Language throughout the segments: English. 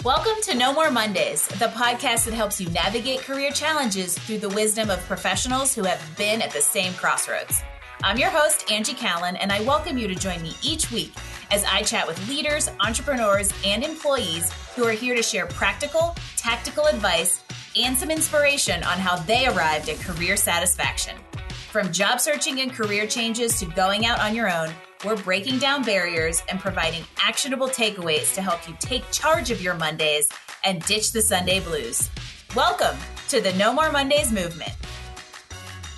Welcome to No More Mondays, the podcast that helps you navigate career challenges through the wisdom of professionals who have been at the same crossroads. I'm your host, Angie Callan, and I welcome you to join me each week as I chat with leaders, entrepreneurs, and employees who are here to share practical, tactical advice and some inspiration on how they arrived at career satisfaction. From job searching and career changes to going out on your own, we're breaking down barriers and providing actionable takeaways to help you take charge of your Mondays and ditch the Sunday blues. Welcome to the No More Mondays movement.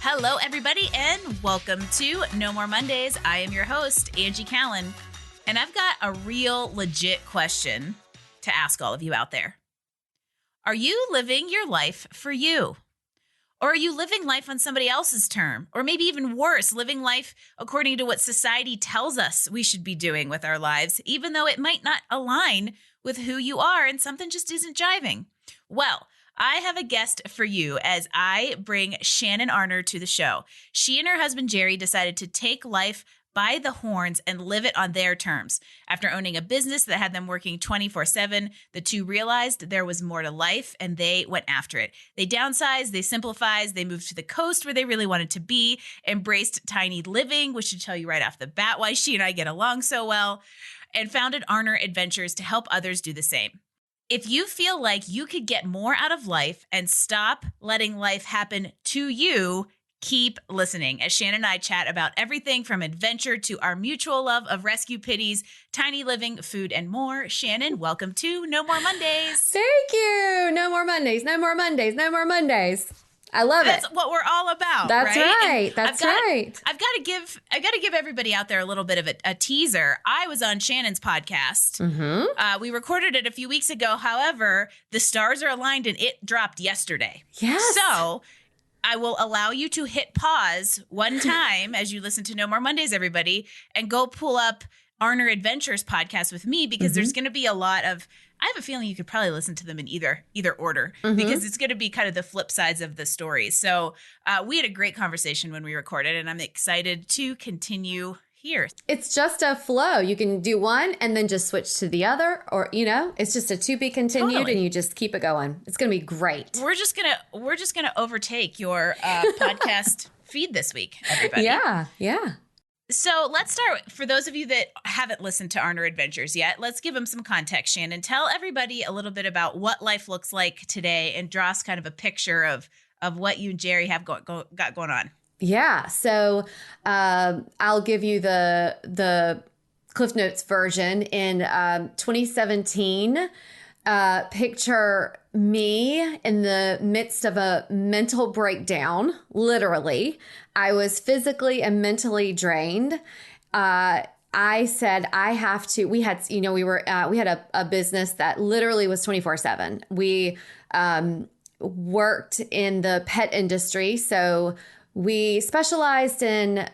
Hello, everybody, and welcome to No More Mondays. I am your host, Angie Callan, and I've got a real legit question to ask all of you out there. Are you living your life for you? Or are you living life on somebody else's term? Or maybe even worse, living life according to what society tells us we should be doing with our lives, even though it might not align with who you are and something just isn't jiving? Well, I have a guest for you as I bring Shannon Arner to the show. She and her husband, Jerry, decided to take life by the horns and live it on their terms. After owning a business that had them working 24/7, the two realized there was more to life and they went after it. They downsized, they simplified, they moved to the coast where they really wanted to be, embraced tiny living, which should tell you right off the bat why she and I get along so well, and founded Arner Adventures to help others do the same. If you feel like you could get more out of life and stop letting life happen to you, keep listening as Shannon and I chat about everything from adventure to our mutual love of rescue pitties, tiny living, food, and more. Shannon, welcome to No More Mondays. Thank you. No more Mondays. No more Mondays. No more Mondays. I love it. That's what we're all about. That's right. I've got to give everybody out there a little bit of a teaser. I was on Shannon's podcast. Mm-hmm. We recorded it a few weeks ago. However, the stars are aligned and it dropped yesterday. Yes. So I will allow you to hit pause one time as you listen to No More Mondays, everybody, and go pull up Arner Adventures podcast with me because there's going to be a lot of, I have a feeling you could probably listen to them in either order because it's going to be kind of the flip sides of the stories. So we had a great conversation when we recorded, and I'm excited to continue here. It's just a flow. You can do one and then just switch to the other, or, it's just a to be continued and you just keep it going. It's going to be great. We're just going to overtake your podcast feed this week, everybody. Yeah. So let's start. For those of you that haven't listened to Arner Adventures yet, let's give them some context, Shannon. Tell everybody a little bit about what life looks like today and draw us kind of a picture of what you and Jerry have got going on. Yeah. So I'll give you the Cliff Notes version. In 2017, picture me in the midst of a mental breakdown, literally. I was physically and mentally drained. I said, I have to, we had a business that literally was 24/7. We worked in the pet industry. So we specialized in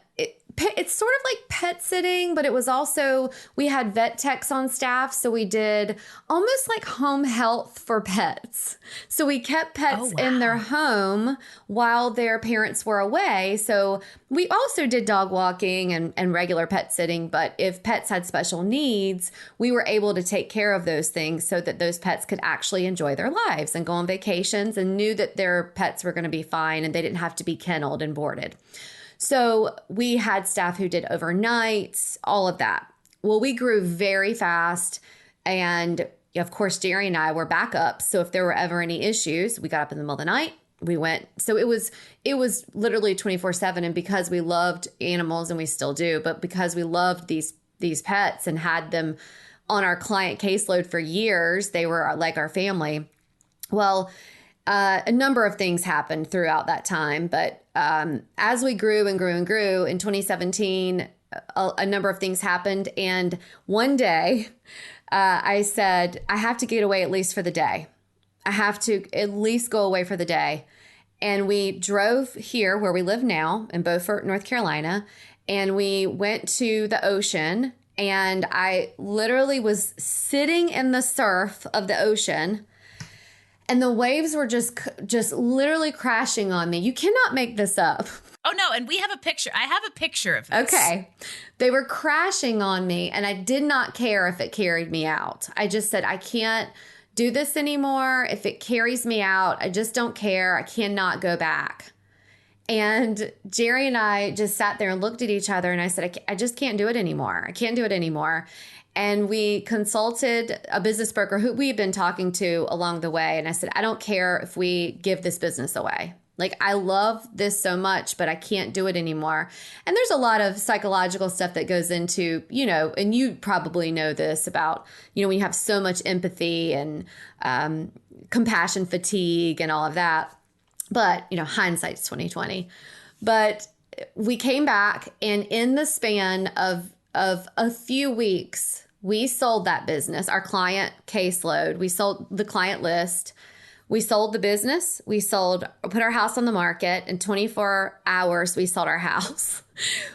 it's sort of like pet sitting, but it was also, we had vet techs on staff. So we did almost like home health for pets. So we kept pets in their home while their parents were away. So we also did dog walking and regular pet sitting. But if pets had special needs, we were able to take care of those things so that those pets could actually enjoy their lives and go on vacations and knew that their pets were going to be fine and they didn't have to be kenneled and boarded. So we had staff who did overnights, all of that. Well, we grew very fast. And of course, Jerry and I were backups. So if there were ever any issues, we got up in the middle of the night. We went. So it was literally 24/7. And because we loved animals, and we still do, but because we loved these pets and had them on our client caseload for years, they were like our family. Well, a number of things happened throughout that time, but as we grew and grew and grew in 2017, a number of things happened. And one day I said, I have to get away at least for the day. I have to at least go away for the day. And we drove here where we live now in Beaufort, North Carolina, and we went to the ocean. And I literally was sitting in the surf of the ocean, and the waves were just literally crashing on me. You cannot make this up. Oh, no. And we have a picture. I have a picture of this. Okay. They were crashing on me, and I did not care if it carried me out. I just said, I can't do this anymore. If it carries me out, I just don't care. I cannot go back. And Jerry and I just sat there and looked at each other, and I said, I just can't do it anymore. I can't do it anymore. And we consulted a business broker who we had been talking to along the way. And I said, I don't care if we give this business away. Like, I love this so much, but I can't do it anymore. And there's a lot of psychological stuff that goes into, and you probably know this about, when you have so much empathy and compassion fatigue and all of that. But, hindsight's 2020. But we came back, and in the span of a few weeks, we sold that business, our client caseload. We sold the client list. We sold the business. We put our house on the market. In 24 hours, we sold our house.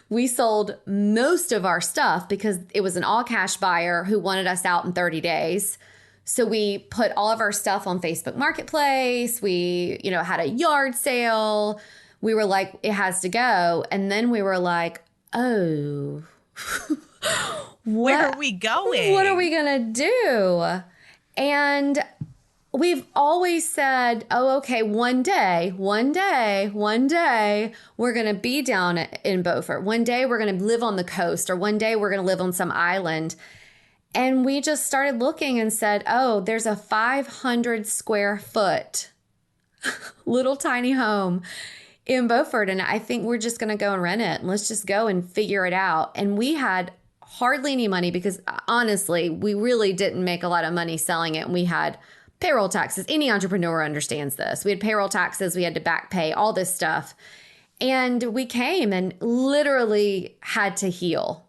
We sold most of our stuff because it was an all cash buyer who wanted us out in 30 days. So we put all of our stuff on Facebook Marketplace. We, had a yard sale. We were like, it has to go. And then we were like, oh, where are we going? What are we going to do? And we've always said, oh, okay, one day, we're going to be down in Beaufort. One day we're going to live on the coast, or one day we're going to live on some island. And we just started looking and said, oh, there's a 500 square foot little tiny home in Beaufort. And I think we're just going to go and rent it. And let's just go and figure it out. And we had hardly any money because honestly, we really didn't make a lot of money selling it. And we had payroll taxes. Any entrepreneur understands this. We had payroll taxes. We had to back pay all this stuff. And we came and literally had to heal.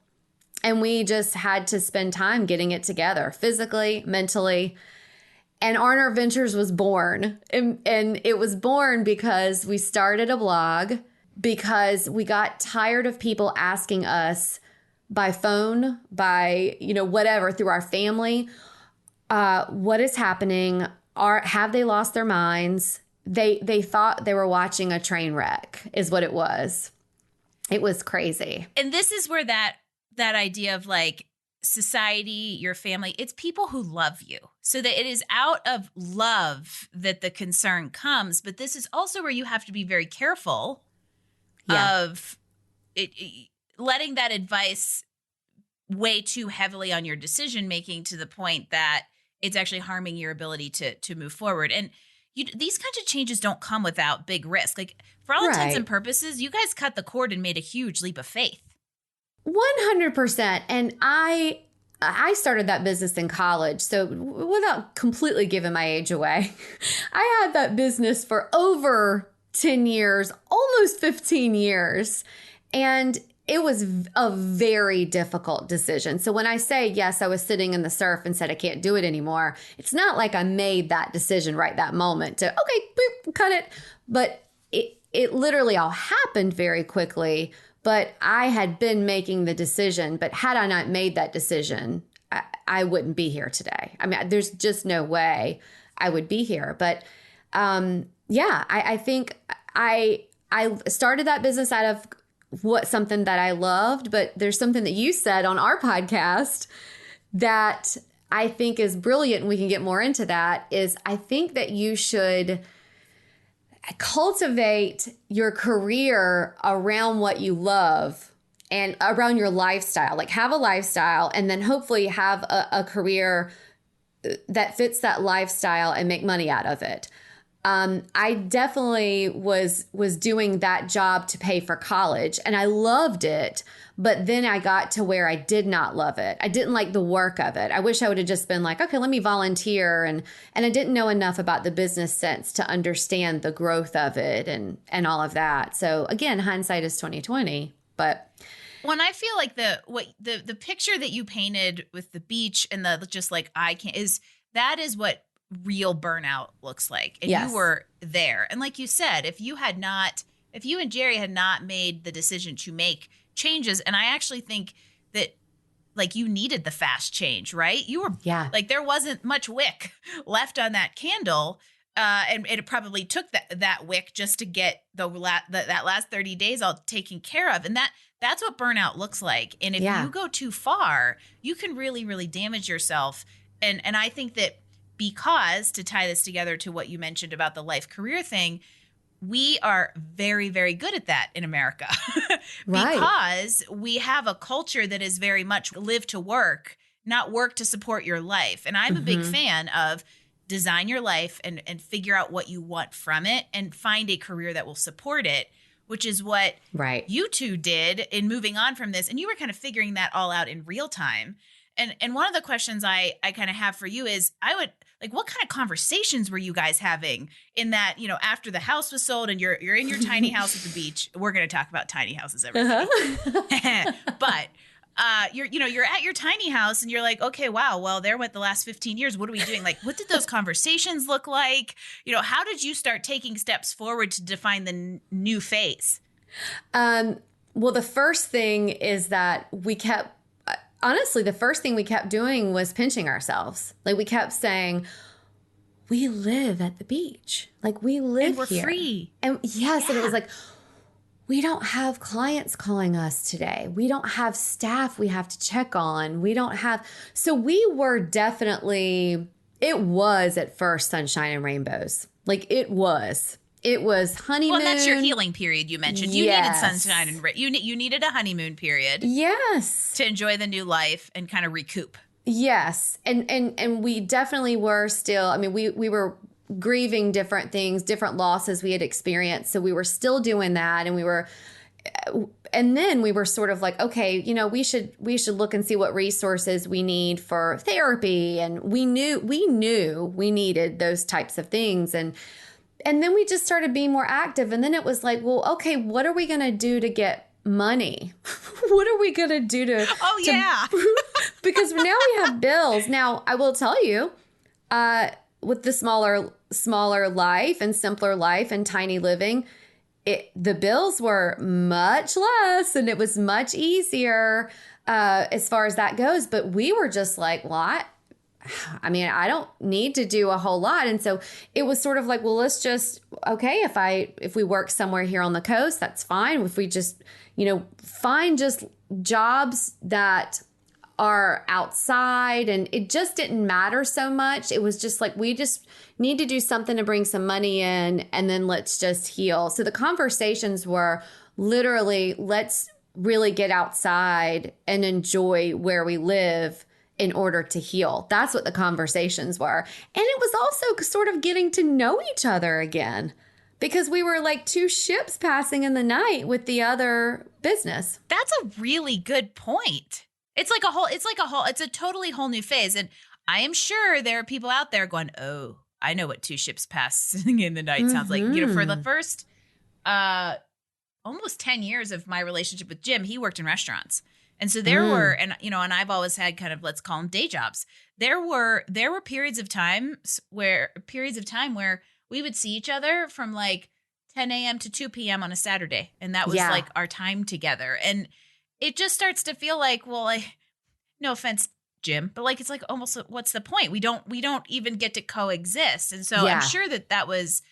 And we just had to spend time getting it together physically, mentally. And Arner Adventures was born. And it was born because we started a blog, because we got tired of people asking us by phone, by, whatever, through our family, what is happening? Have they lost their minds? They thought they were watching a train wreck is what it was. It was crazy. And this is where that idea of like society, your family, it's people who love you. So that it is out of love that the concern comes. But this is also where you have to be very careful of letting that advice weigh too heavily on your decision making to the point that it's actually harming your ability to move forward. And these kinds of changes don't come without big risk. Like, for all intents and purposes, you guys cut the cord and made a huge leap of faith. 100%. And I started that business in college. So without completely giving my age away, I had that business for over 10 years, almost 15 years. And it was a very difficult decision. So when I say, yes, I was sitting in the surf and said, I can't do it anymore, it's not like I made that decision right that moment to, okay, boop, cut it. But it literally all happened very quickly. But I had been making the decision. But had I not made that decision, I wouldn't be here today. I mean, there's just no way I would be here. But I think I started that business out of something that I loved. But there's something that you said on our podcast that I think is brilliant, and we can get more into that, is I think that you should cultivate your career around what you love and around your lifestyle. Like, have a lifestyle and then hopefully have a career that fits that lifestyle and make money out of it. I definitely was doing that job to pay for college, and I loved it. But then I got to where I did not love it. I didn't like the work of it. I wish I would have just been like, okay, let me volunteer. And I didn't know enough about the business sense to understand the growth of it and all of that. So again, hindsight is 2020. But when I feel like the picture that you painted with the beach and the just like that is what real burnout looks like. And yes. You were there. And like you said, if you and Jerry had not made the decision to make changes, and I actually think that like you needed the fast change, right? You were like, there wasn't much wick left on that candle. And it probably took that wick just to get that last 30 days all taken care of. And that's what burnout looks like. And if you go too far, you can really, really damage yourself. And I think that because, to tie this together to what you mentioned about the life career thing, we are very, very good at that in America. Right. Because we have a culture that is very much live to work, not work to support your life. And I'm a big fan of design your life and figure out what you want from it and find a career that will support it, which is what you two did in moving on from this. And you were kind of figuring that all out in real time. And one of the questions I kind of have for you is, what kind of conversations were you guys having in that, after the house was sold and you're in your tiny house at the beach? We're going to talk about tiny houses, everybody. But you're at your tiny house and you're like, okay, wow, well, there went the last 15 years. What are we doing? Like, what did those conversations look like? How did you start taking steps forward to define the new phase? Well, the first thing is that honestly, the first thing we kept doing was pinching ourselves. Like, we kept saying, we live at the beach. Like, we live and we're here. Free. And yes. Yeah. And it was like, we don't have clients calling us today. We don't have staff we have to check on. So we were definitely, it was at first sunshine and rainbows. Like, it was honeymoon. Well, that's your healing period you mentioned. You needed sunshine and you needed a honeymoon period. Yes. To enjoy the new life and kind of recoup. Yes. And we definitely were still, I mean, we were grieving different things, different losses we had experienced. So we were still doing that. And then we were sort of like, okay, we should look and see what resources we need for therapy. And we knew we needed those types of things. And then we just started being more active. And then it was like, well, okay, what are we going to do to get money? What are we going to do to... Oh, yeah. Because now we have bills. Now, I will tell you, with the smaller life and simpler life and tiny living, the bills were much less and it was much easier as far as that goes. But we were just like, well, I don't need to do a whole lot. And so it was sort of like, well, let's just, okay, if we work somewhere here on the coast, that's fine. If we just, find just jobs that are outside, and it just didn't matter so much. It was just like, we just need to do something to bring some money in, and then let's just heal. So the conversations were literally, let's really get outside and enjoy where we live in order to heal. That's what the conversations were. And it was also sort of getting to know each other again, because we were like two ships passing in the night with the other business. That's a really good point. It's a totally whole new phase. And I am sure there are people out there going, oh, I know what two ships passing in the night sounds like. For the first almost 10 years of my relationship with Jim, he worked in restaurants. And so there were, and I've always had kind of, let's call them day jobs. There were periods of time where we would see each other from like 10 a.m. to 2 p.m. on a Saturday. And that was like our time together. And it just starts to feel like, well, no offense, Jim, but like, it's like almost, what's the point? We don't even get to coexist. And so I'm sure that was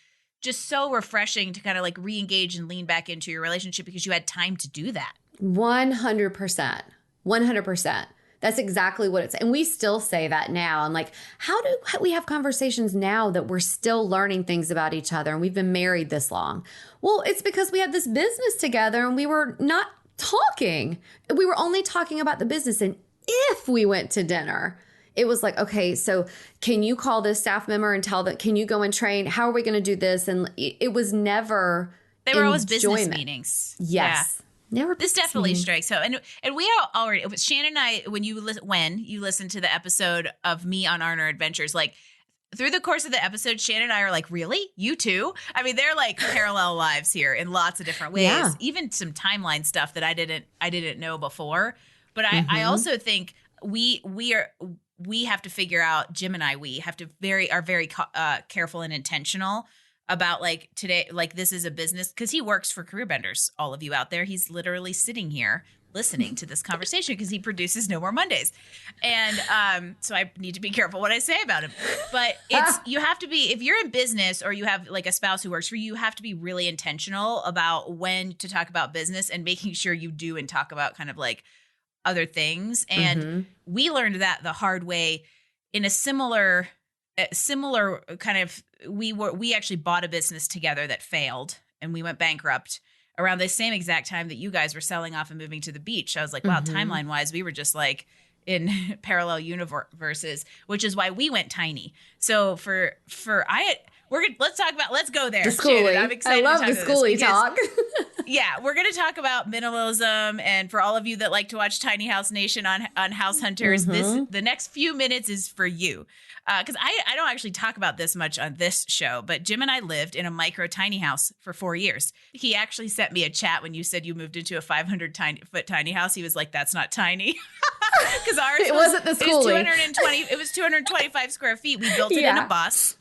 just so refreshing to kind of like re-engage and lean back into your relationship because you had time to do that. 100%. 100%. That's exactly what it's. And we still say that now. I'm like, how do we have conversations now that we're still learning things about each other and we've been married this long? Well, it's because we had this business together and we were not talking. We were only talking about the business. And if we went to dinner, it was like, okay, so can you call this staff member and tell that, can you go and train? How are we going to do this? And it was never. They were always business meetings. Yes. Yeah. Never. This definitely strikes. So, and we are already, it was Shannon and I, when you listen to the episode of me on Arner Adventures, like through the course of the episode, Shannon and I are like, really? You too? I mean, they're like parallel lives here in lots of different ways. Yeah. Even some timeline stuff that I didn't know before. But I also think we have to figure out, Jim and I, we have to are very careful and intentional about like today, like this is a business, because he works for Career Benders, all of you out there. He's literally sitting here listening to this conversation because he produces No More Mondays. And so I need to be careful what I say about him. But you have to be, if you're in business or you have like a spouse who works for you, you have to be really intentional about when to talk about business and making sure you do and talk about kind of like other things. And we learned that the hard way in a similar similar kind of, we actually bought a business together that failed and we went bankrupt around the same exact time that you guys were selling off and moving to the beach. I was like, wow, timeline wise, we were just like in parallel universes, which is why we went tiny. So let's go there. The schoolie. Shannon, I'm excited. I love to talk the about schoolie talk. Yeah, we're going to talk about minimalism, and for all of you that like to watch Tiny House Nation on House Hunters, the next few minutes is for you, because I don't actually talk about this much on this show. But Jim and I lived in a micro tiny house for 4 years. He actually sent me a chat when you said you moved into a 500-foot tiny house. He was like, "That's not tiny," because ours wasn't the schoolie. It was 225 square feet. We built it in a bus.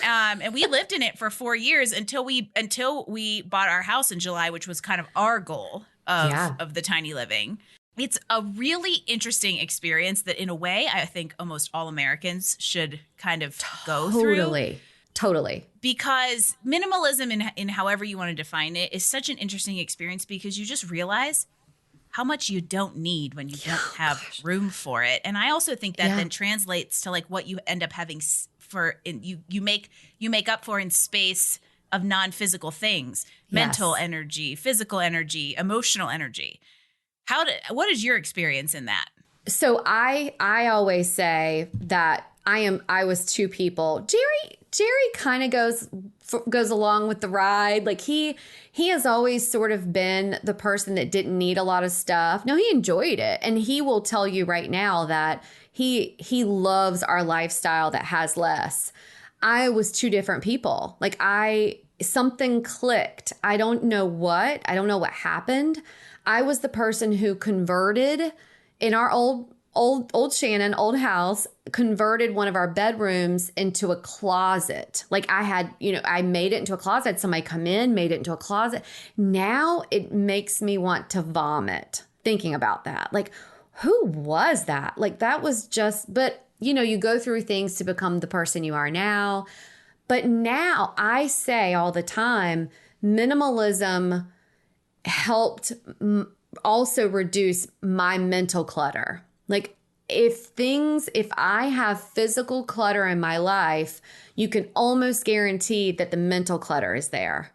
And we lived in it for 4 years until we bought our house in July, which was kind of our goal of the tiny living. It's a really interesting experience that in a way I think almost all Americans should kind of go through. Totally. Because minimalism in however you want to define it is such an interesting experience because you just realize how much you don't need when you don't have room for it. And I also think that then translates to like what you end up having you make up for in space of non-physical things, mental energy, physical energy, emotional energy. What is your experience in that? So I always say that I was two people. Jerry kind of goes along with the ride. Like he has always sort of been the person that didn't need a lot of stuff. No, he enjoyed it. And he will tell you right now that he loves our lifestyle that has less. I was two different people. Like something clicked. I don't know what happened. I was the person who converted in our old Shannon, old house, converted one of our bedrooms into a closet. Like I made it into a closet. I had somebody come in, made it into a closet. Now it makes me want to vomit thinking about that. Like, who was that? Like that was just, but you go through things to become the person you are now. But now I say all the time, minimalism helped also reduce my mental clutter. Like if I have physical clutter in my life, you can almost guarantee that the mental clutter is there.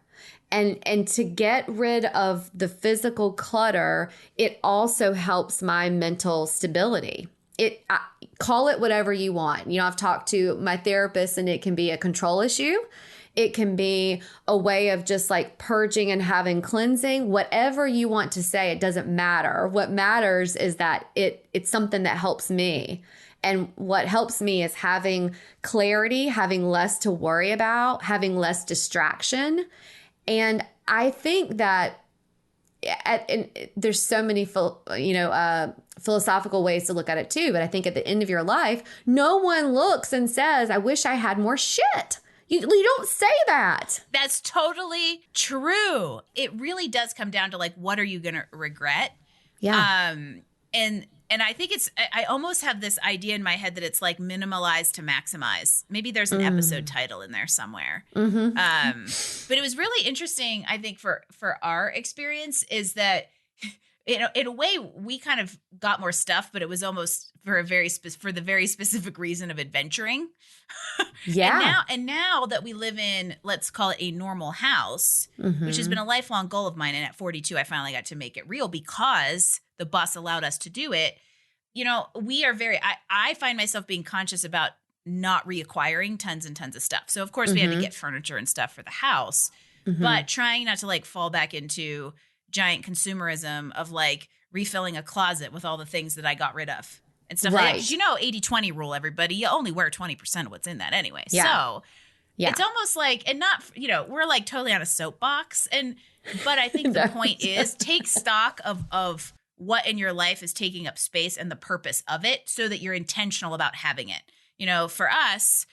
And to get rid of the physical clutter, it also helps my mental stability. Call it whatever you want. I've talked to my therapist and it can be a control issue. It can be a way of just like purging and having cleansing. Whatever you want to say, it doesn't matter. What matters is that it's something that helps me. And what helps me is having clarity, having less to worry about, having less distraction. And I think that there's so many, philosophical ways to look at it too. But I think at the end of your life, no one looks and says, I wish I had more shit. You don't say that. That's totally true. It really does come down to like, what are you going to regret? Yeah. And I think I almost have this idea in my head that it's like minimalize to maximize. Maybe there's an episode title in there somewhere. Mm-hmm. But it was really interesting, I think, for our experience is that, in a way we kind of got more stuff, but it was almost for the very specific reason of adventuring. Yeah. And now that we live in, let's call it a normal house, which has been a lifelong goal of mine. And at 42, I finally got to make it real because the bus allowed us to do it. We are I find myself being conscious about not reacquiring tons and tons of stuff. So of course we had to get furniture and stuff for the house, but trying not to like fall back into giant consumerism of like refilling a closet with all the things that I got rid of and stuff like that. 'Cause 80-20 rule, everybody, you only wear 20% of what's in that anyway. Yeah. So it's almost like, and not, we're like totally on a soapbox. But I think the point is take stock of what in your life is taking up space and the purpose of it so that you're intentional about having it. For us,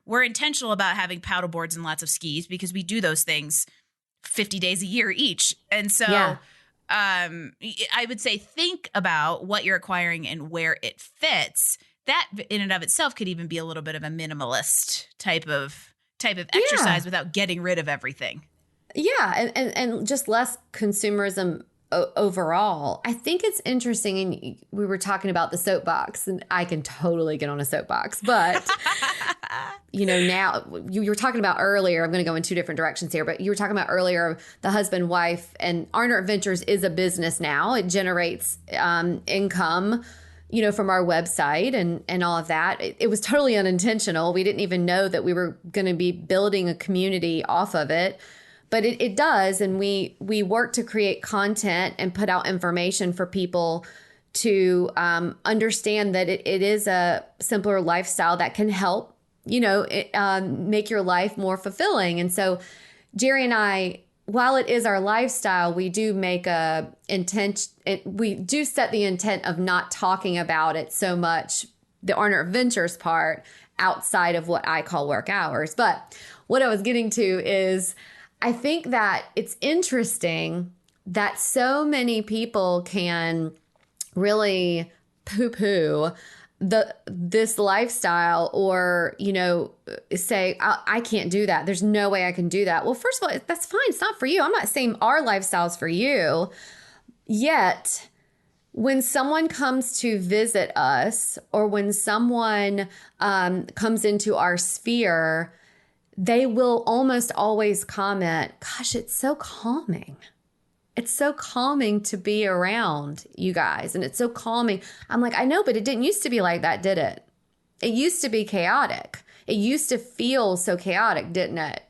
we're intentional about having paddle boards and lots of skis because we do those things 50 days a year each. And so I would say think about what you're acquiring and where it fits. That in and of itself could even be a little bit of a minimalist type of exercise without getting rid of everything. Yeah. And just less consumerism overall. I think it's interesting. And we were talking about the soapbox, and I can totally get on a soapbox, but now you were talking about earlier, I'm going to go in two different directions here, but you were talking about earlier, the husband, wife, and Arner Adventures is a business now. It generates income, from our website and all of that. It was totally unintentional. We didn't even know that we were going to be building a community off of it, but it does. And we work to create content and put out information for people to understand that it is a simpler lifestyle that can help, make your life more fulfilling. And so Jerry and I, while it is our lifestyle, we do make we do set the intent of not talking about it so much, the Arner Adventures part, outside of what I call work hours. But what I was getting to is I think that it's interesting that so many people can really poo-poo this lifestyle, or say I can't do that. There's no way I can do that. Well, first of all, that's fine. It's not for you. I'm not saying our lifestyle's for you. Yet, when someone comes to visit us, or when someone comes into our sphere, they will almost always comment, "Gosh, it's so calming. It's so calming to be around you guys. And it's so calming." I'm like, I know, but it didn't used to be like that, did it? It used to be chaotic. It used to feel so chaotic, didn't it?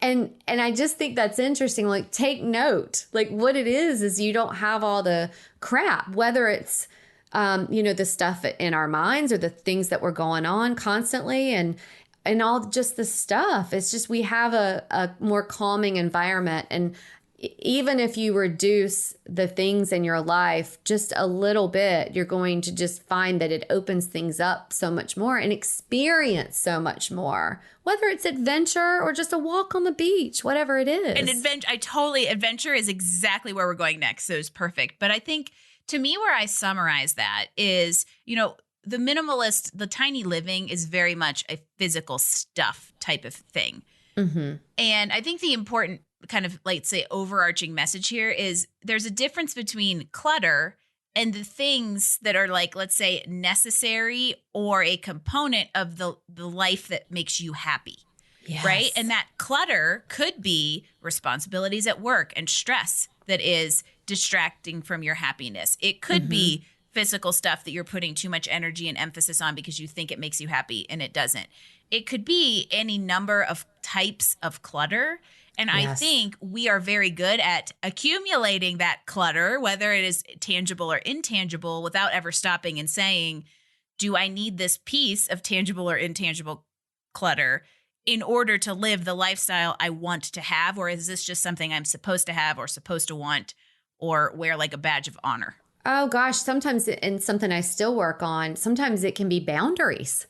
And I just think that's interesting. Like, take note. Like, what it is you don't have all the crap, whether it's, the stuff in our minds or the things that were going on constantly and all just the stuff. It's just we have a more calming environment. And even if you reduce the things in your life just a little bit, you're going to just find that it opens things up so much more and experience so much more, whether it's adventure or just a walk on the beach, whatever it is. And adventure is exactly where we're going next. So it's perfect. But I think to me, where I summarize that is, the minimalist, the tiny living is very much a physical stuff type of thing. Mm-hmm. And I think the important kind of, like, say, overarching message here is there's a difference between clutter and the things that are, like, let's say, necessary or a component of the life that makes you happy. Yes. Right? And that clutter could be responsibilities at work and stress that is distracting from your happiness. It could be physical stuff that you're putting too much energy and emphasis on because you think it makes you happy and it doesn't. It could be any number of types of clutter. And yes. I think we are very good at accumulating that clutter, whether it is tangible or intangible, without ever stopping and saying, do I need this piece of tangible or intangible clutter in order to live the lifestyle I want to have? Or is this just something I'm supposed to have or supposed to want or wear like a badge of honor? Oh, gosh. Sometimes, and something I still work on, sometimes it can be boundaries.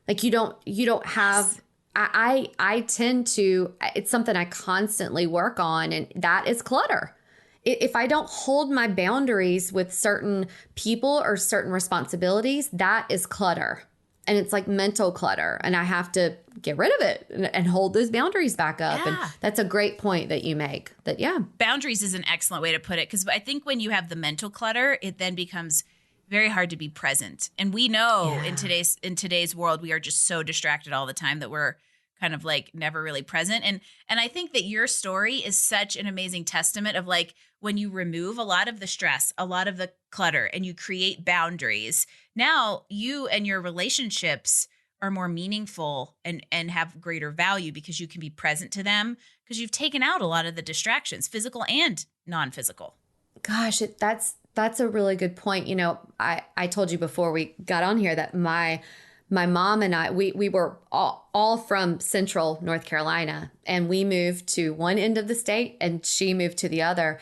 Like you don't have... Yes. I tend to, it's something I constantly work on, and that is clutter. If I don't hold my boundaries with certain people or certain responsibilities, that is clutter. And it's like mental clutter, and I have to get rid of it and hold those boundaries back up. Yeah. And that's a great point that you make. That, yeah. Boundaries is an excellent way to put it, because I think when you have the mental clutter, it then becomes very hard to be present. And we know in today's world, we are just so distracted all the time that we're kind of like never really present. And I think that your story is such an amazing testament of, like, when you remove a lot of the stress, a lot of the clutter, and you create boundaries, now you and your relationships are more meaningful and have greater value because you can be present to them because you've taken out a lot of the distractions, physical and non-physical. Gosh, that's a really good point. I told you before we got on here that my mom and I, we were all from central North Carolina, and we moved to one end of the state and she moved to the other.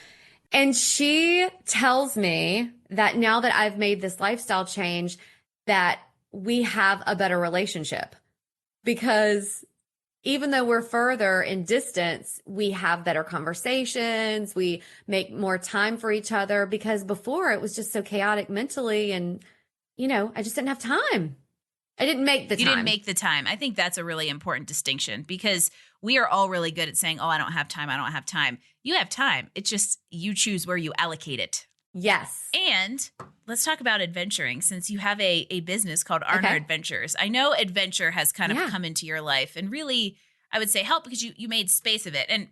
And she tells me that now that I've made this lifestyle change, that we have a better relationship, because even though we're further in distance, we have better conversations. We make more time for each other, because before it was just so chaotic mentally. And, I just didn't have time. I didn't make the time. You didn't make the time. I think that's a really important distinction, because we are all really good at saying, oh, I don't have time. I don't have time. You have time. It's just you choose where you allocate it. Yes. And let's talk about adventuring, since you have a business called Arner Adventures. I know adventure has kind of come into your life and really, I would say, help because you made space of it. And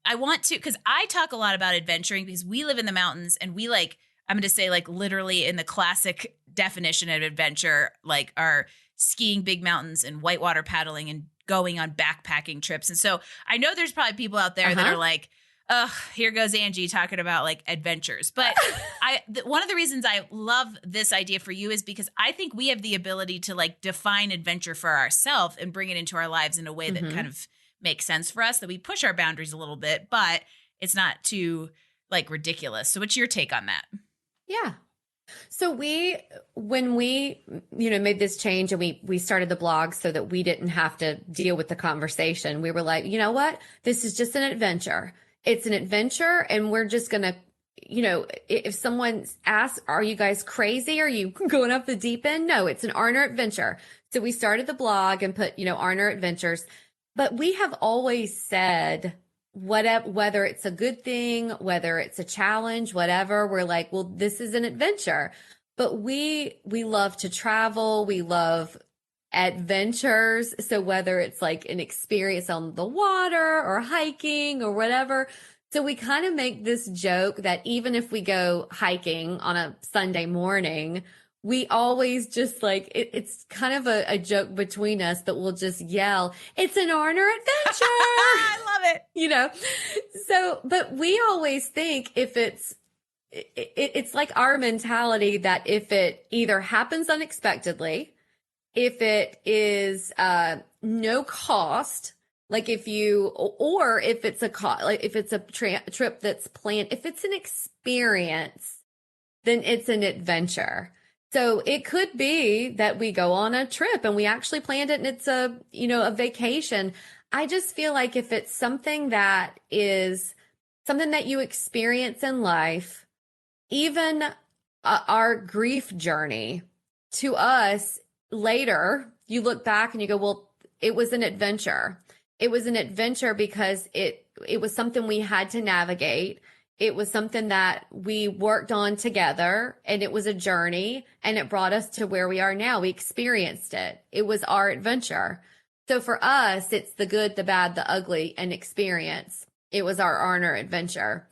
I want to, because I talk a lot about adventuring because we live in the mountains and we I'm going to say literally in the classic definition of adventure, are skiing big mountains and whitewater paddling and going on backpacking trips. And so I know there's probably people out there that are like, ugh, here goes Angie talking about adventures. But one of the reasons I love this idea for you is because I think we have the ability to define adventure for ourselves and bring it into our lives in a way that kind of makes sense for us, that we push our boundaries a little bit, but it's not too ridiculous. So what's your take on that? Yeah. So when we, made this change and we started the blog so that we didn't have to deal with the conversation, we were like, you know what? This is just an adventure. It's an adventure, and we're just going to, if someone asks, are you guys crazy? Are you going off the deep end? No, it's an Arner adventure. So we started the blog and put, Arner Adventures. But we have always said, whether it's a good thing, whether it's a challenge, whatever, we're like, well, this is an adventure. But we love to travel. We love adventures. So whether it's an experience on the water or hiking or whatever. So we kind of make this joke that even if we go hiking on a Sunday morning, we always just it's kind of a joke between us, but we'll just yell, it's an Arner adventure. I love it. So, but we always think if it's like our mentality that if it either happens unexpectedly, if it is no cost, if it's a if it's a trip that's planned, if it's an experience, then it's an adventure. So it could be that we go on a trip and we actually planned it and it's a vacation. I just feel like if it's something that is something that you experience in life, even our grief journey, to us later, you look back and you go, well, it was an adventure. It was an adventure because it was something we had to navigate. It was something that we worked on together, and it was a journey, and it brought us to where we are now. We experienced it. It was our adventure. So for us, it's the good, the bad, the ugly, and experience. It was our Arner adventure.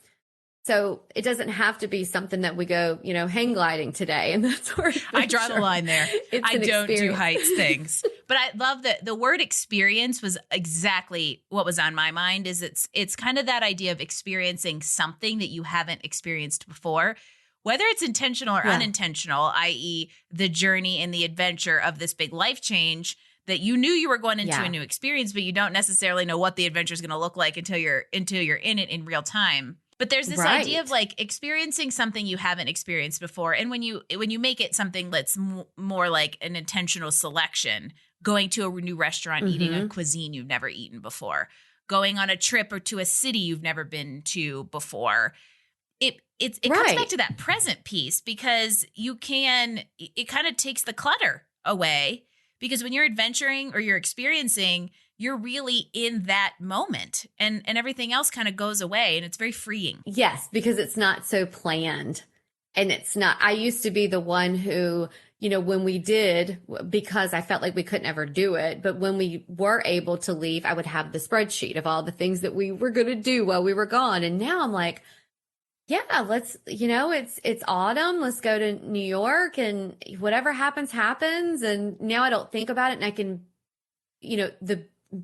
So it doesn't have to be something that we go, hang gliding today. And that's where I draw the line there. I don't do heights things. But I love that the word experience was exactly what was on my mind. Is it's kind of that idea of experiencing something that you haven't experienced before, whether it's intentional or unintentional, i.e. the journey and the adventure of this big life change that you knew you were going into a new experience, but you don't necessarily know what the adventure is going to look like until you're in it in real time. But there's this idea of experiencing something you haven't experienced before. And when you make it something that's more like an intentional selection, going to a new restaurant, eating a cuisine you've never eaten before, going on a trip or to a city you've never been to before, it comes back to that present piece, because it kind of takes the clutter away, because when you're adventuring or you're experiencing, you're really in that moment, and everything else kind of goes away, and it's very freeing. Yes, because it's not so planned. And it's not, I used to be the one who, when we did, because I felt like we couldn't ever do it, but when we were able to leave, I would have the spreadsheet of all the things that we were going to do while we were gone. And now I'm like, yeah, let's, it's autumn. Let's go to New York, and whatever happens, happens. And now I don't think about it, and I can,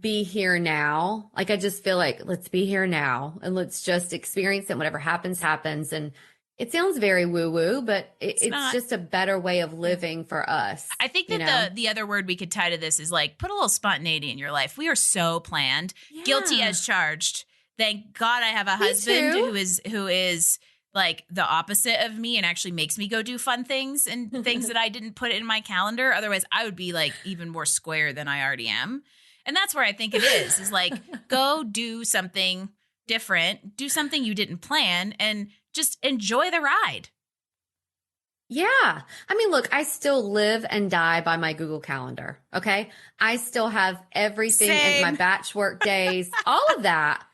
be here now. I just feel like, let's be here now and let's just experience it. Whatever happens, happens. And it sounds very woo-woo, but it's just a better way of living for us. I think that the other word we could tie to this is put a little spontaneity in your life. We are so planned, guilty as charged. Thank God I have a husband who is the opposite of me and actually makes me go do fun things and things that I didn't put in my calendar. Otherwise I would be even more square than I already am. And that's where I think it is go do something different, do something you didn't plan, and just enjoy the ride. Yeah. I mean, look, I still live and die by my Google Calendar. Okay. I still have everything in my batch work days, all of that.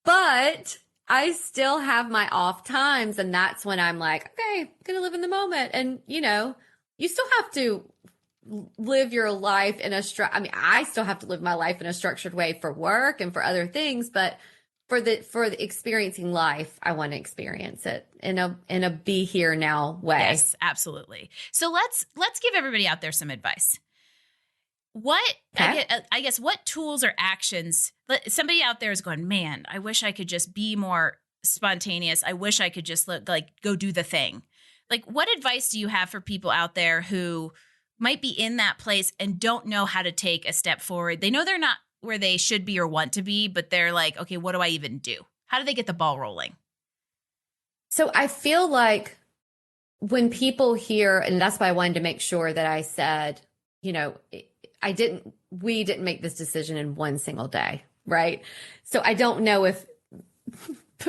But I still have my off times. And that's when I'm like, okay, I'm going to live in the moment. And, you still have to live your life in I mean, I still have to live my life in a structured way for work and for other things, but for the experiencing life, I want to experience it in a be here now way. Yes, absolutely. So let's give everybody out there some advice. I guess what tools or actions, somebody out there is going, man, I wish I could just be more spontaneous. I wish I could just go do the thing. Like, what advice do you have for people out there who might be in that place and don't know how to take a step forward? They know they're not where they should be or want to be, but they're like, okay, what do I even do? How do they get the ball rolling? So I feel like when people hear, and that's why I wanted to make sure that I said, we didn't make this decision in one single day, right? So I don't know if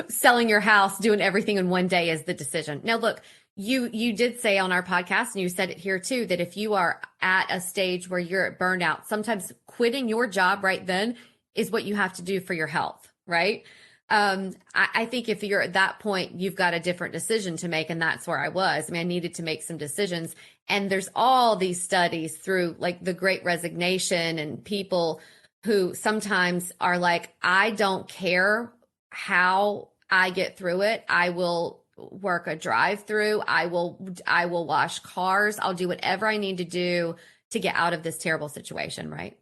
selling your house, doing everything in one day is the decision. Now, look, you did say on our podcast, and you said it here too, that if you are at a stage where you're at burnout, sometimes quitting your job right then is what you have to do for your health, right? I think if you're at that point, you've got a different decision to make. And that's where I was. I mean, I needed to make some decisions. And there's all these studies through like the Great Resignation and people who sometimes are like, I don't care how I get through it. I will work a drive-through. I will wash cars. I'll do whatever I need to do to get out of this terrible situation. Right.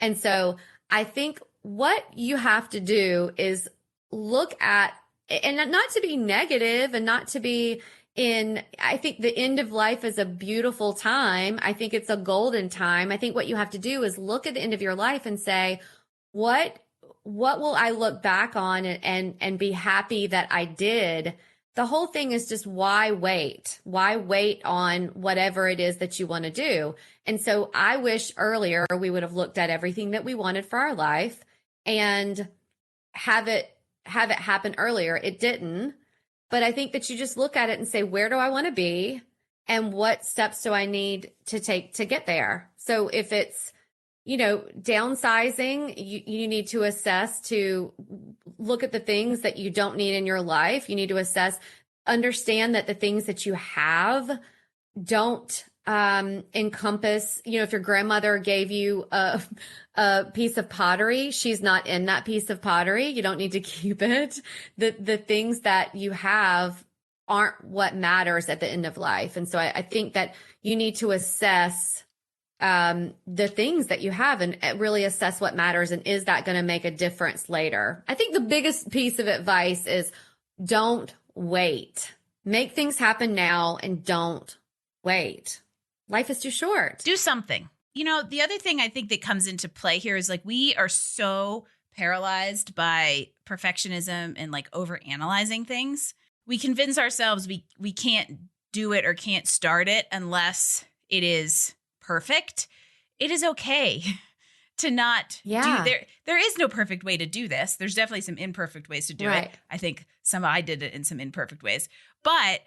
And so I think what you have to do is look at, and not to be negative and not to be I think the end of life is a beautiful time. I think it's a golden time. I think what you have to do is look at the end of your life and say, what will I look back on and be happy that I did? The whole thing is just why wait? Why wait on whatever it is that you want to do? And so I wish earlier we would have looked at everything that we wanted for our life and have it happen earlier. It didn't. But I think that you just look at it and say, where do I want to be? And what steps do I need to take to get there? So if it's, downsizing, you need to assess, to look at the things that you don't need in your life. You need to understand that the things that you have don't encompass, if your grandmother gave you a piece of pottery, she's not in that piece of pottery. You don't need to keep it. The things that you have aren't what matters at the end of life. And so I think that you need to assess the things that you have and really assess what matters. And is that going to make a difference later? I think the biggest piece of advice is don't wait. Make things happen now and don't wait. Life is too short. Do something. The other thing I think that comes into play here is like we are so paralyzed by perfectionism and like overanalyzing things. We convince ourselves we can't do it or can't start it unless it is perfect. It is okay to not do. There is no perfect way to do this. There's definitely some imperfect ways to do it. I think I did it in some imperfect ways, but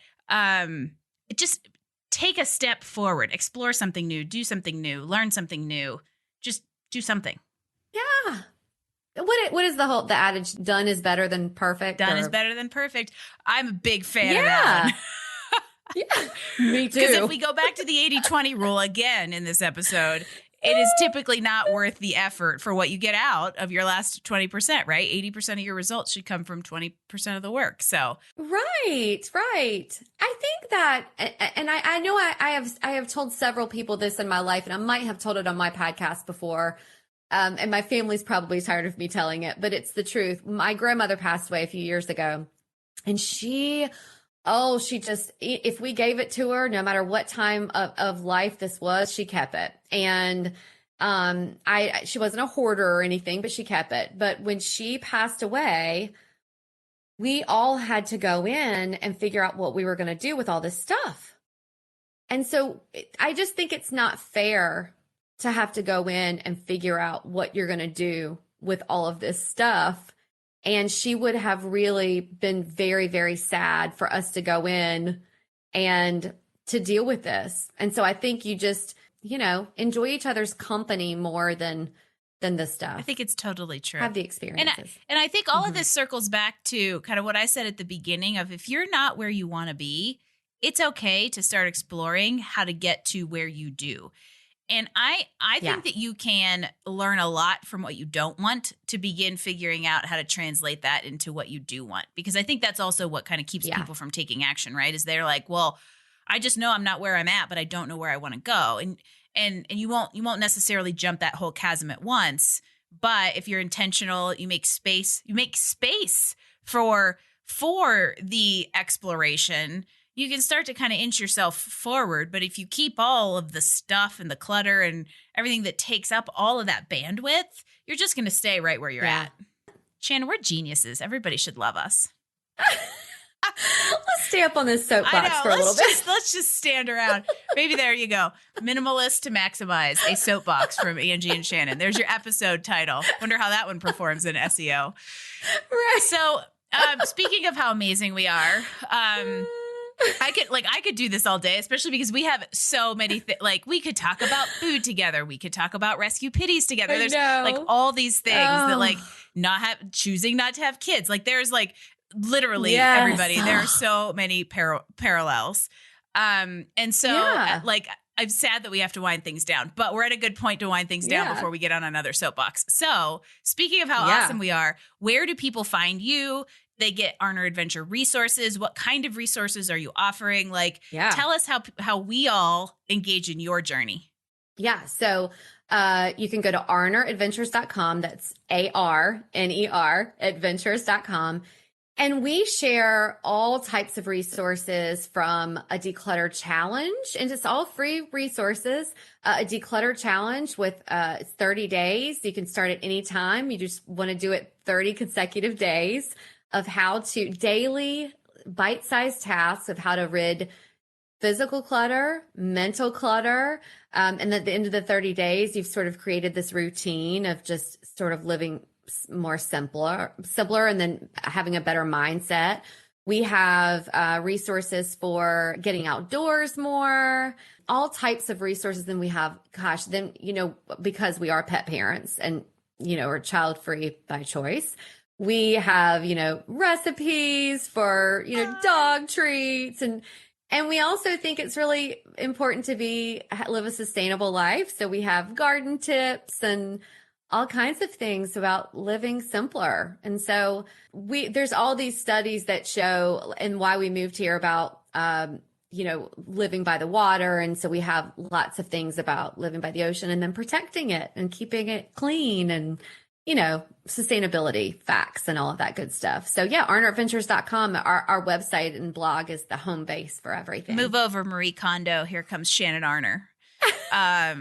just take a step forward, explore something new, do something new, learn something new, just do something. Yeah. What is the adage? Done is better than perfect. Done is better than perfect. I'm a big fan of that one. Yeah, me too. Because if we go back to the 80-20 rule again in this episode, it is typically not worth the effort for what you get out of your last 20%, right? 80% of your results should come from 20% of the work. So Right. I think that, and I know I have told several people this in my life, and I might have told it on my podcast before. And my family's probably tired of me telling it, but it's the truth. My grandmother passed away a few years ago, and she just, if we gave it to her, no matter what time of life this was, she kept it. And she wasn't a hoarder or anything, but she kept it. But when she passed away, we all had to go in and figure out what we were going to do with all this stuff. And so I just think it's not fair to have to go in and figure out what you're going to do with all of this stuff. And she would have really been very, very sad for us to go in and to deal with this. And so I think you just, enjoy each other's company more than than this stuff. I think it's totally true. Have the experiences. And I think all of this circles back to kind of what I said at the beginning of, if you're not where you want to be, it's okay to start exploring how to get to where you do. And I think that you can learn a lot from what you don't want to begin figuring out how to translate that into what you do want. Because I think that's also what kind of keeps people from taking action, right? Is they're like, well, I just know I'm not where I'm at, but I don't know where I want to go. And you won't necessarily jump that whole chasm at once. But if you're intentional, you make space for the exploration. You can start to kind of inch yourself forward. But if you keep all of the stuff and the clutter and everything that takes up all of that bandwidth, you're just going to stay right where you're at. Shannon, we're geniuses. Everybody should love us. Let's stay up on this soapbox for a little bit. Let's just stand around. Maybe there you go. Minimalist to maximize, a soapbox from Angie and Shannon. There's your episode title. Wonder how that one performs in SEO. Right. So speaking of how amazing we are, I could do this all day, especially because we have so many like we could talk about food together. We could talk about rescue pitties together. There's like all these things that like choosing not to have kids. Like there's like literally everybody. There are so many parallels. And so like I'm sad that we have to wind things down, but we're at a good point to wind things down before we get on another soapbox. So speaking of how awesome we are, where do people find you? They get Arner Adventure resources. What kind of resources are you offering? Like, tell us how we all engage in your journey. Yeah. So you can go to arneradventures.com. That's ARNER adventures.com. And we share all types of resources, from a declutter challenge, and it's all free resources. A declutter challenge with 30 days. You can start at any time. You just want to do it 30 consecutive days of how to daily bite-sized tasks of how to rid physical clutter, mental clutter. And at the end of the 30 days, you've sort of created this routine of just sort of living more simpler, and then having a better mindset. We have resources for getting outdoors more, all types of resources. And we have, because we are pet parents and, are child free by choice, we have, recipes for, dog treats. And we also think it's really important to live a sustainable life. So we have garden tips and all kinds of things about living simpler. And so there's all these studies that show, and why we moved here, about, living by the water. And so we have lots of things about living by the ocean and then protecting it and keeping it clean and, sustainability facts and all of that good stuff. So arneradventures.com, our website and blog is the home base for everything. Move over, Marie Kondo. Here comes Shannon Arner. I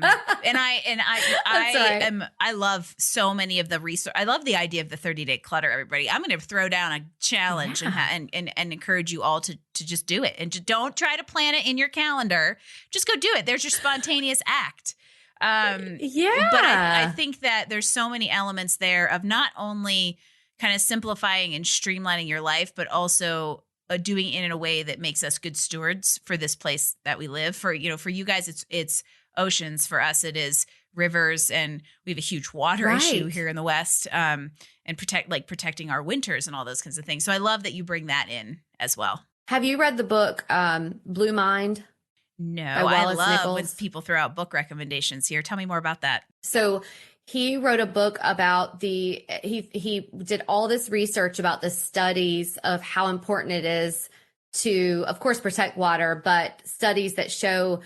love so many of the resources. I love the idea of the 30-day clutter, everybody. I'm going to throw down a challenge and encourage you all to just do it. And don't try to plan it in your calendar. Just go do it. There's your spontaneous act. But I think that there's so many elements there of not only kind of simplifying and streamlining your life, but also doing it in a way that makes us good stewards for this place that we live. For you guys, it's oceans. For us, it is rivers, and we have a huge water issue here in the West, and protecting our winters and all those kinds of things. So I love that you bring that in as well. Have you read the book Blue Mind? No, I love when people throw out book recommendations here. Tell me more about that. So he wrote a book about he did all this research about the studies of how important it is to, of course, protect water, but studies that show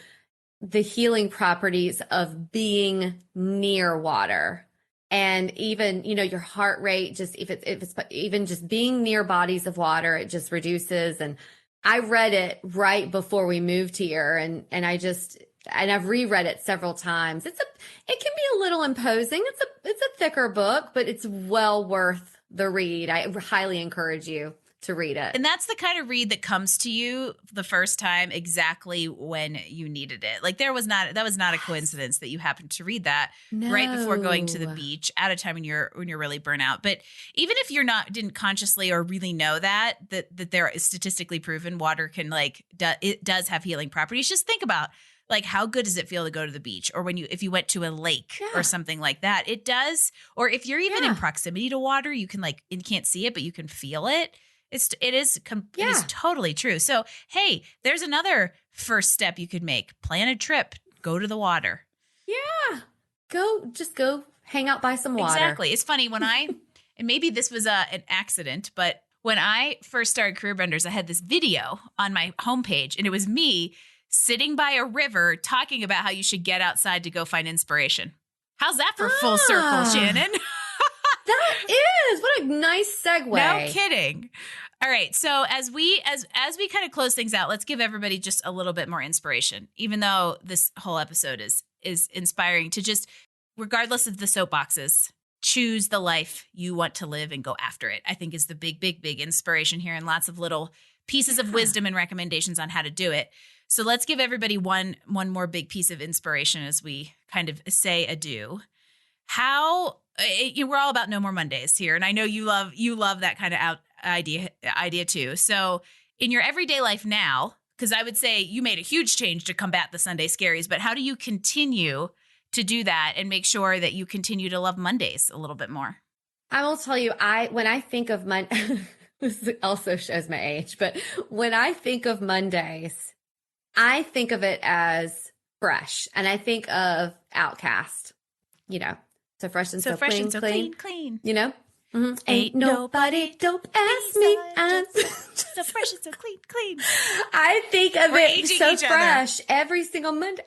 the healing properties of being near water. And even, your heart rate, just if it's even just being near bodies of water, it just reduces. And I read it right before we moved here, and I've reread it several times. It can be a little imposing. It's a thicker book, but it's well worth the read. I highly encourage you to read it. And that's the kind of read that comes to you the first time exactly when you needed it. Like that was not a coincidence that you happened to read that right before going to the beach at a time when you're really burnt out. But even if didn't consciously or really know that there is statistically proven water can it does have healing properties. Just think about like how good does it feel to go to the beach, or if you went to a lake or something like that? It does. Or if you're even in proximity to water, you can't see it, but you can feel it. It is totally true. So, hey, there's another first step you could make. Plan a trip. Go to the water. Yeah. Just go hang out by some water. Exactly. It's funny and maybe this was an accident, but when I first started Career Benders, I had this video on my homepage, and it was me sitting by a river talking about how you should get outside to go find inspiration. How's that for full circle, Shannon? That is. What a nice segue. No kidding. All right. So as we kind of close things out, let's give everybody just a little bit more inspiration, even though this whole episode is inspiring to just, regardless of the soapboxes, choose the life you want to live and go after it. I think is the big, big, big inspiration here, and lots of little pieces of wisdom and recommendations on how to do it. So let's give everybody one more big piece of inspiration as we kind of say adieu. We're all about no more Mondays here, and I know you love that kind of idea too. So in your everyday life now, because I would say you made a huge change to combat the Sunday scaries, but how do you continue to do that and make sure that you continue to love Mondays a little bit more? I will tell you, when I think of this also shows my age, but when I think of Mondays, I think of it as fresh, and I think of Outcast, so fresh and so clean, and so clean, Mm-hmm. Ain't nobody dope as me. So fresh and so clean. I think of it so fresh every single Monday.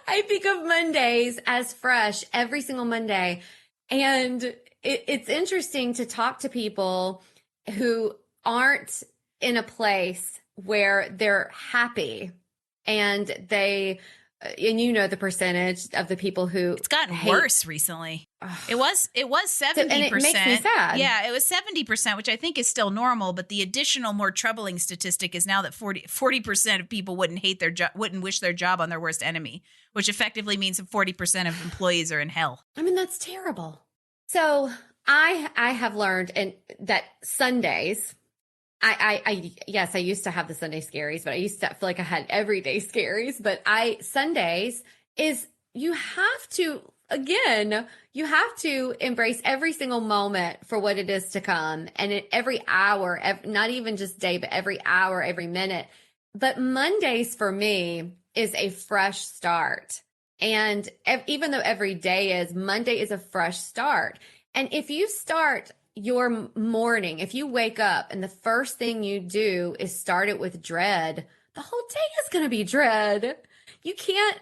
I think of Mondays as fresh every single Monday. And it's interesting to talk to people who aren't in a place where they're happy, and the percentage of the people who it's gotten worse recently. It was 70%. And it makes me sad. Yeah, it was 70%, which I think is still normal. But the additional, more troubling statistic is now that 40% of people wouldn't wish their job on their worst enemy, which effectively means that 40% of employees are in hell. I mean, that's terrible. So I have learned that Sundays, I used to have the Sunday scaries, but I used to feel like I had everyday scaries. But Sundays is, you have to embrace every single moment for what it is to come. And every hour, not even just day, but every hour, every minute. But Mondays for me is a fresh start. And even though every day Monday is a fresh start. And if you start your morning, if you wake up and the first thing you do is start it with dread, the whole day is going to be dread. You can't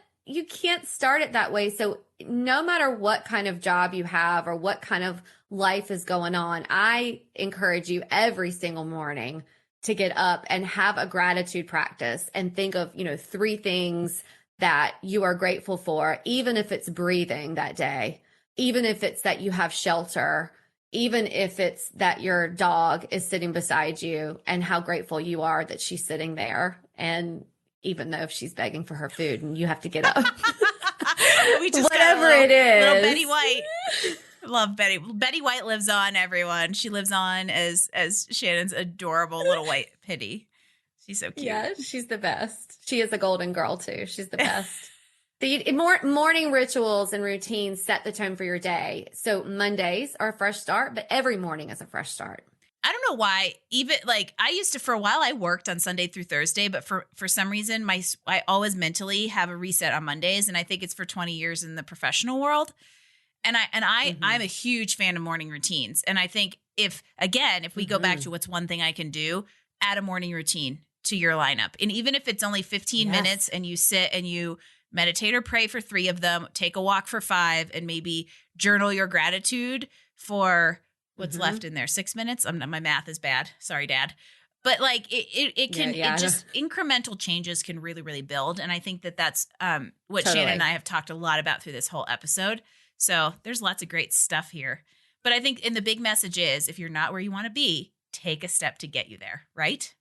start it that way. So no matter what kind of job you have or what kind of life is going on, I encourage you every single morning to get up and have a gratitude practice and think of, 3 things that you are grateful for, even if it's breathing that day, even if it's that you have shelter, even if it's that your dog is sitting beside you and how grateful you are that she's sitting there. And even though if she's begging for her food and you have to get up, whatever it is. Little Betty White. Love Betty. Betty White lives on, everyone. She lives on as Shannon's adorable little white pitty. She's so cute. Yeah, she's the best. She is a golden girl too. She's the best. The morning rituals and routines set the tone for your day. So Mondays are a fresh start, but every morning is a fresh start. I don't know why. Even I used to, for a while, I worked on Sunday through Thursday, but for some reason, I always mentally have a reset on Mondays, and I think it's for 20 years in the professional world. And I'm a huge fan of morning routines, and I think if we go back to what's one thing I can do, add a morning routine to your lineup, and even if it's only 15 minutes, and you sit and you meditate or pray for 3 of them, take a walk for 5, and maybe journal your gratitude for what's left in there. 6 minutes. My math is bad. Sorry, Dad. But it can, just incremental changes can really, really build. And I think that's what Shannon and I have talked a lot about through this whole episode. So there's lots of great stuff here. But I think the big message is, if you're not where you want to be, take a step to get you there, right?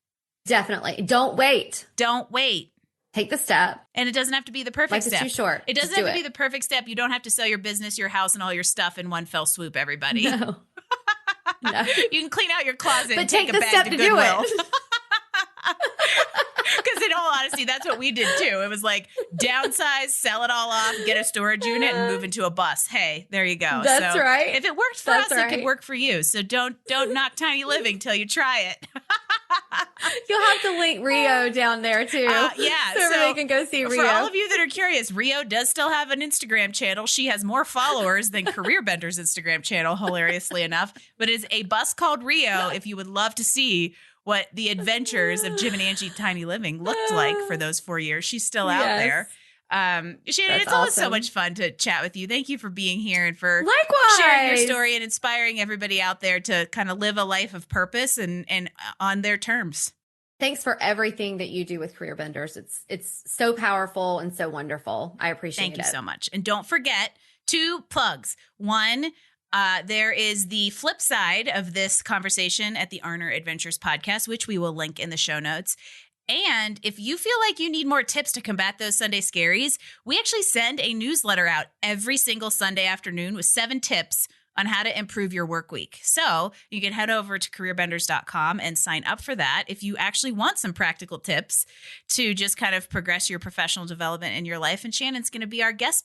Definitely. Don't wait. Take the step. And it doesn't have to be the perfect step. It's too short. It doesn't have to be the perfect step. You don't have to sell your business, your house, and all your stuff in one fell swoop, everybody. No. You can clean out your closet but and take the a bag step to do Goodwill. it. Because in all honesty, that's what we did too. It was like downsize, sell it all off, get a storage unit, and move into a bus. Hey, there you go. That's right. If it worked for us, it could work for you. So don't knock tiny living till you try it. You'll have to link Rio down there too. Yeah. So everybody can go see Rio. For all of you that are curious, Rio does still have an Instagram channel. She has more followers than Career Bender's Instagram channel, hilariously enough. But it's a bus called Rio if you would love to see what the adventures of Jim and Angie Tiny Living looked like for those 4 years. She's still out there. Shannon, it's always so much fun to chat with you. Thank you for being here and for sharing your story and inspiring everybody out there to kind of live a life of purpose and on their terms. Thanks for everything that you do with Career Benders. It's so powerful and so wonderful. I appreciate it. Thank you so much. And don't forget 2 plugs. One, there is the flip side of this conversation at the Arner Adventures podcast, which we will link in the show notes. And if you feel like you need more tips to combat those Sunday scaries, we actually send a newsletter out every single Sunday afternoon with 7 tips on how to improve your work week. So you can head over to careerbenders.com and sign up for that if you actually want some practical tips to just kind of progress your professional development in your life. And Shannon's going to be our guest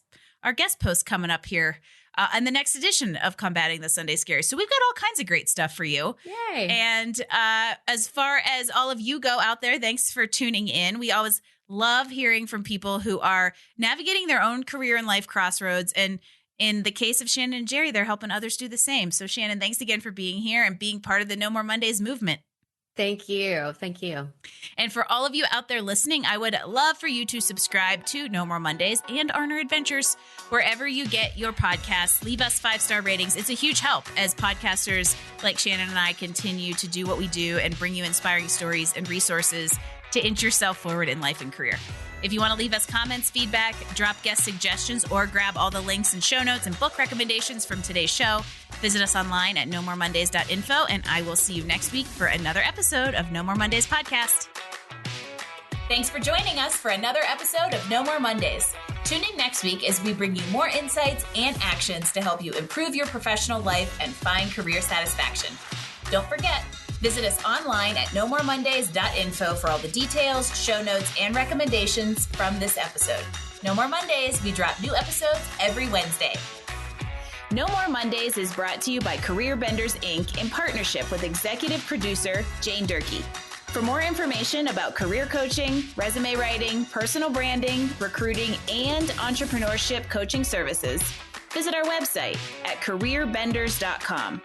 post coming up here and the next edition of Combating the Sunday Scaries. So we've got all kinds of great stuff for you. Yay. And as far as all of you go out there, thanks for tuning in. We always love hearing from people who are navigating their own career and life crossroads. And in the case of Shannon and Jerry, they're helping others do the same. So Shannon, thanks again for being here and being part of the No More Mondays movement. Thank you. Thank you. And for all of you out there listening, I would love for you to subscribe to No More Mondays and Arner Adventures, wherever you get your podcasts. Leave us 5-star ratings. It's a huge help as podcasters like Shannon and I continue to do what we do and bring you inspiring stories and resources to inch yourself forward in life and career. If you want to leave us comments, feedback, drop guest suggestions, or grab all the links and show notes and book recommendations from today's show, visit us online at nomoremondays.info, and I will see you next week for another episode of No More Mondays podcast. Thanks for joining us for another episode of No More Mondays. Tune in next week as we bring you more insights and actions to help you improve your professional life and find career satisfaction. Don't forget, visit us online at nomoremondays.info for all the details, show notes, and recommendations from this episode. No More Mondays, we drop new episodes every Wednesday. No More Mondays is brought to you by Career Benders, Inc. in partnership with executive producer Jane Durkee. For more information about career coaching, resume writing, personal branding, recruiting, and entrepreneurship coaching services, visit our website at careerbenders.com.